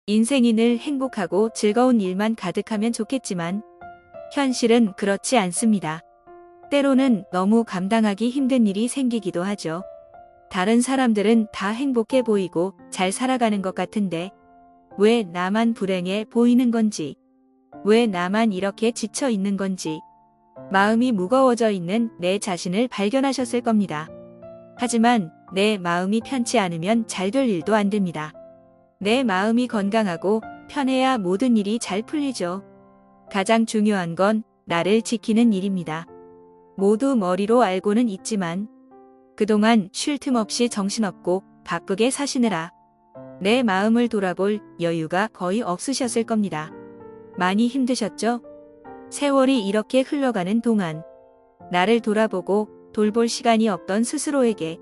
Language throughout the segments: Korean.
인생이 늘 행복하고 즐거운 일만 가득하면 좋겠지만 현실은 그렇지 않습니다. 때로는 너무 감당하기 힘든 일이 생기기도 하죠. 다른 사람들은 다 행복해 보이고 잘 살아가는 것 같은데 왜 나만 불행해 보이는 건지, 왜 나만 이렇게 지쳐 있는 건지, 마음이 무거워져 있는 내 자신을 발견하셨을 겁니다. 하지만 내 마음이 편치 않으면 잘 될 일도 안 됩니다. 내 마음이 건강하고 편해야 모든 일이 잘 풀리죠. 가장 중요한 건 나를 지키는 일입니다. 모두 머리로 알고는 있지만 그동안 쉴 틈 없이 정신없고 바쁘게 사시느라 내 마음을 돌아볼 여유가 거의 없으셨을 겁니다. 많이 힘드셨죠? 세월이 이렇게 흘러가는 동안 나를 돌아보고 돌볼 시간이 없던 스스로에게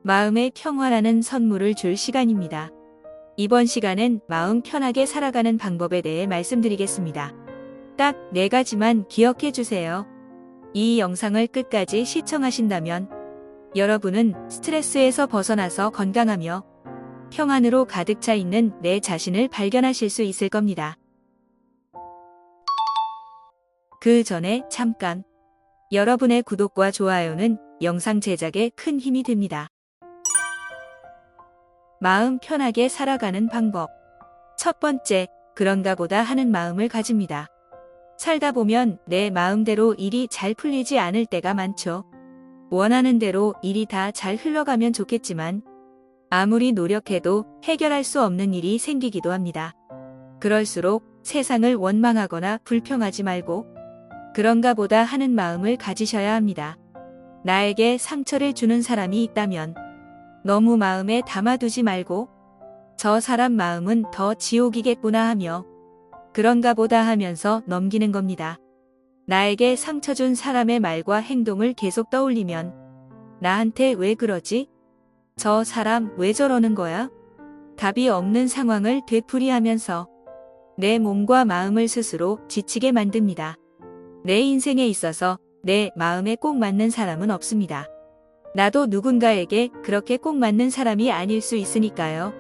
마음의 평화라는 선물을 줄 시간입니다. 이번 시간은 마음 편하게 살아가는 방법에 대해 말씀드리겠습니다. 딱 4가지만 기억해 주세요. 이 영상을 끝까지 시청하신다면 여러분은 스트레스에서 벗어나서 건강하며 평안으로 가득 차 있는 내 자신을 발견하실 수 있을 겁니다. 그 전에 잠깐, 여러분의 구독과 좋아요는 영상 제작에 큰 힘이 됩니다. 마음 편하게 살아가는 방법. 첫 번째, 그런가 보다 하는 마음을 가집니다. 살다 보면 내 마음대로 일이 잘 풀리지 않을 때가 많죠. 원하는 대로 일이 다 잘 흘러가면 좋겠지만 아무리 노력해도 해결할 수 없는 일이 생기기도 합니다. 그럴수록 세상을 원망하거나 불평하지 말고 그런가 보다 하는 마음을 가지셔야 합니다. 나에게 상처를 주는 사람이 있다면 너무 마음에 담아두지 말고 저 사람 마음은 더 지옥이겠구나 하며 그런가 보다 하면서 넘기는 겁니다. 나에게 상처 준 사람의 말과 행동을 계속 떠올리면 나한테 왜 그러지? 저 사람 왜 저러는 거야? 답이 없는 상황을 되풀이하면서 내 몸과 마음을 스스로 지치게 만듭니다. 내 인생에 있어서 내 마음에 꼭 맞는 사람은 없습니다. 나도 누군가에게 그렇게 꼭 맞는 사람이 아닐 수 있으니까요.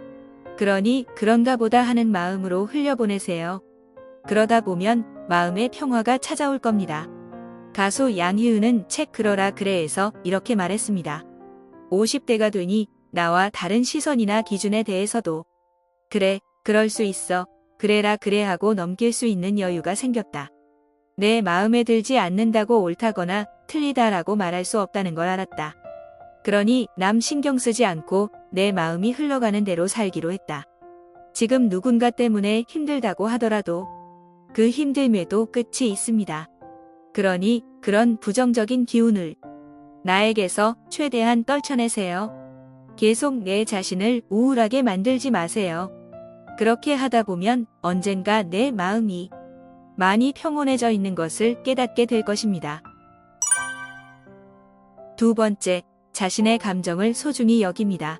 그러니 그런가 보다 하는 마음으로 흘려보내세요. 그러다 보면 마음의 평화가 찾아올 겁니다. 가수 양희은은 책 그러라 그래에서 이렇게 말했습니다. 50대가 되니 나와 다른 시선이나 기준에 대해서도 그래, 그럴 수 있어, 그래라 그래 하고 넘길 수 있는 여유가 생겼다. 내 마음에 들지 않는다고 옳다거나 틀리다라고 말할 수 없다는 걸 알았다. 그러니 남 신경 쓰지 않고 내 마음이 흘러가는 대로 살기로 했다. 지금 누군가 때문에 힘들다고 하더라도 그 힘듦에도 끝이 있습니다. 그러니 그런 부정적인 기운을 나에게서 최대한 떨쳐내세요. 계속 내 자신을 우울하게 만들지 마세요. 그렇게 하다 보면 언젠가 내 마음이 많이 평온해져 있는 것을 깨닫게 될 것입니다. 두 번째, 자신의 감정을 소중히 여깁니다.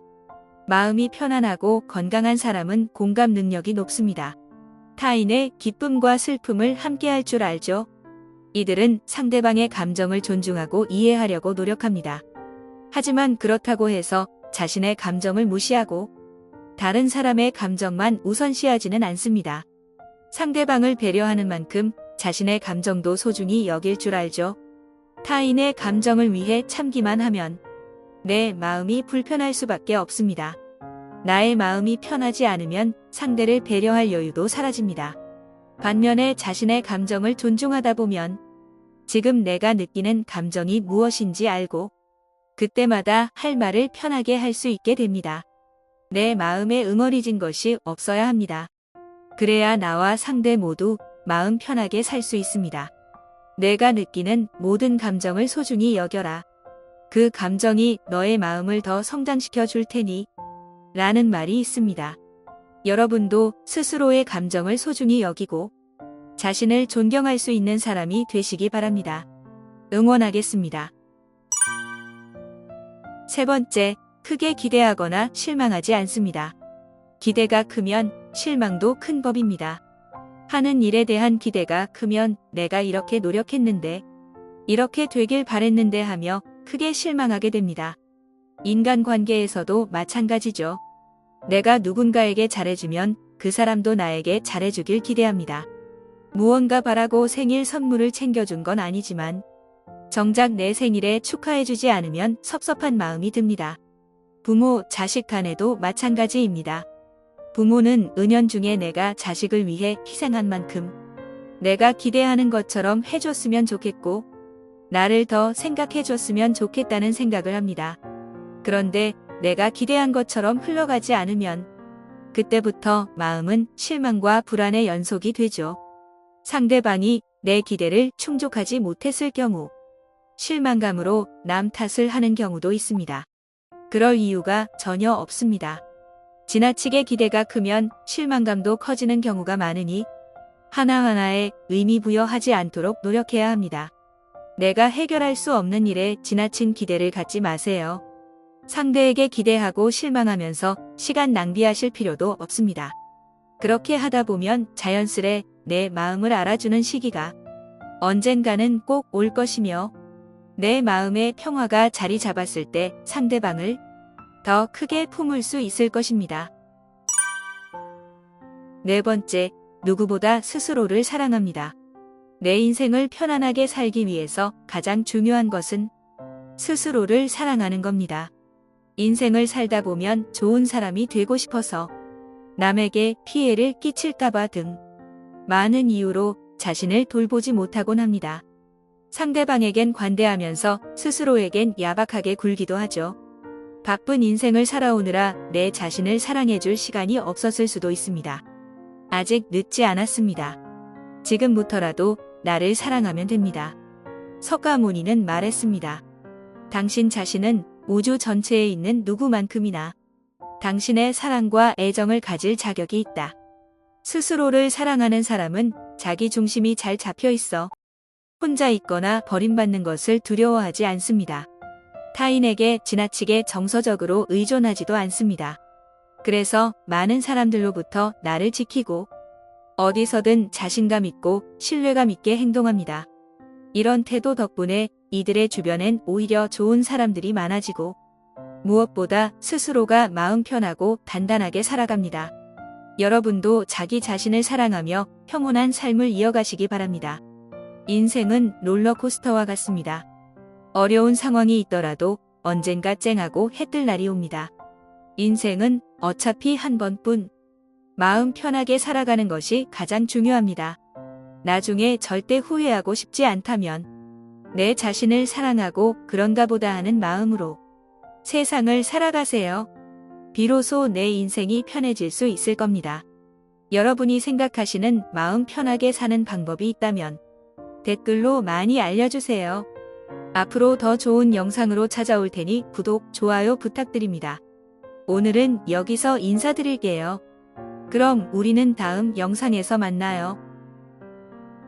마음이 편안하고 건강한 사람은 공감 능력이 높습니다. 타인의 기쁨과 슬픔을 함께할 줄 알죠. 이들은 상대방의 감정을 존중하고 이해하려고 노력합니다. 하지만 그렇다고 해서 자신의 감정을 무시하고 다른 사람의 감정만 우선시하지는 않습니다. 상대방을 배려하는 만큼 자신의 감정도 소중히 여길 줄 알죠. 타인의 감정을 위해 참기만 하면 내 마음이 불편할 수밖에 없습니다. 나의 마음이 편하지 않으면 상대를 배려할 여유도 사라집니다. 반면에 자신의 감정을 존중하다 보면 지금 내가 느끼는 감정이 무엇인지 알고 그때마다 할 말을 편하게 할 수 있게 됩니다. 내 마음에 응어리진 것이 없어야 합니다. 그래야 나와 상대 모두 마음 편하게 살 수 있습니다. 내가 느끼는 모든 감정을 소중히 여겨라. 그 감정이 너의 마음을 더 성장시켜 줄 테니 라는 말이 있습니다. 여러분도 스스로의 감정을 소중히 여기고 자신을 존경할 수 있는 사람이 되시기 바랍니다. 응원하겠습니다. 세 번째, 크게 기대하거나 실망하지 않습니다. 기대가 크면 실망도 큰 법입니다. 하는 일에 대한 기대가 크면 내가 이렇게 노력했는데, 이렇게 되길 바랬는데 하며 크게 실망하게 됩니다. 인간관계에서도 마찬가지죠. 내가 누군가에게 잘해주면 그 사람도 나에게 잘해주길 기대합니다. 무언가 바라고 생일 선물을 챙겨준 건 아니지만 정작 내 생일에 축하해주지 않으면 섭섭한 마음이 듭니다. 부모, 자식 간에도 마찬가지입니다. 부모는 은연중에 내가 자식을 위해 희생한 만큼 내가 기대하는 것처럼 해줬으면 좋겠고 나를 더 생각해줬으면 좋겠다는 생각을 합니다. 그런데 내가 기대한 것처럼 흘러가지 않으면 그때부터 마음은 실망과 불안의 연속이 되죠. 상대방이 내 기대를 충족하지 못했을 경우 실망감으로 남 탓을 하는 경우도 있습니다. 그럴 이유가 전혀 없습니다. 지나치게 기대가 크면 실망감도 커지는 경우가 많으니 하나하나에 의미 부여하지 않도록 노력해야 합니다. 내가 해결할 수 없는 일에 지나친 기대를 갖지 마세요. 상대에게 기대하고 실망하면서 시간 낭비하실 필요도 없습니다. 그렇게 하다 보면 자연스레 내 마음을 알아주는 시기가 언젠가는 꼭 올 것이며 내 마음의 평화가 자리 잡았을 때 상대방을 더 크게 품을 수 있을 것입니다. 네 번째, 누구보다 스스로를 사랑합니다. 내 인생을 편안하게 살기 위해서 가장 중요한 것은 스스로를 사랑하는 겁니다. 인생을 살다 보면 좋은 사람이 되고 싶어서 남에게 피해를 끼칠까봐 등 많은 이유로 자신을 돌보지 못하곤 합니다. 상대방에겐 관대하면서 스스로에겐 야박하게 굴기도 하죠. 바쁜 인생을 살아오느라 내 자신을 사랑해줄 시간이 없었을 수도 있습니다. 아직 늦지 않았습니다. 지금부터라도 나를 사랑하면 됩니다. 석가모니는 말했습니다. 당신 자신은 우주 전체에 있는 누구만큼이나 당신의 사랑과 애정을 가질 자격이 있다. 스스로를 사랑하는 사람은 자기 중심이 잘 잡혀 있어 혼자 있거나 버림받는 것을 두려워하지 않습니다. 타인에게 지나치게 정서적으로 의존하지도 않습니다. 그래서 많은 사람들로부터 나를 지키고 어디서든 자신감 있고 신뢰감 있게 행동합니다. 이런 태도 덕분에 이들의 주변엔 오히려 좋은 사람들이 많아지고 무엇보다 스스로가 마음 편하고 단단하게 살아갑니다. 여러분도 자기 자신을 사랑하며 평온한 삶을 이어가시기 바랍니다. 인생은 롤러코스터와 같습니다. 어려운 상황이 있더라도 언젠가 쨍하고 해뜰 날이 옵니다. 인생은 어차피 한 번뿐 마음 편하게 살아가는 것이 가장 중요합니다. 나중에 절대 후회하고 싶지 않다면 내 자신을 사랑하고 그런가 보다 하는 마음으로 세상을 살아가세요. 비로소 내 인생이 편해질 수 있을 겁니다. 여러분이 생각하시는 마음 편하게 사는 방법이 있다면 댓글로 많이 알려주세요. 앞으로 더 좋은 영상으로 찾아올 테니 구독, 좋아요 부탁드립니다. 오늘은 여기서 인사드릴게요. 그럼 우리는 다음 영상에서 만나요.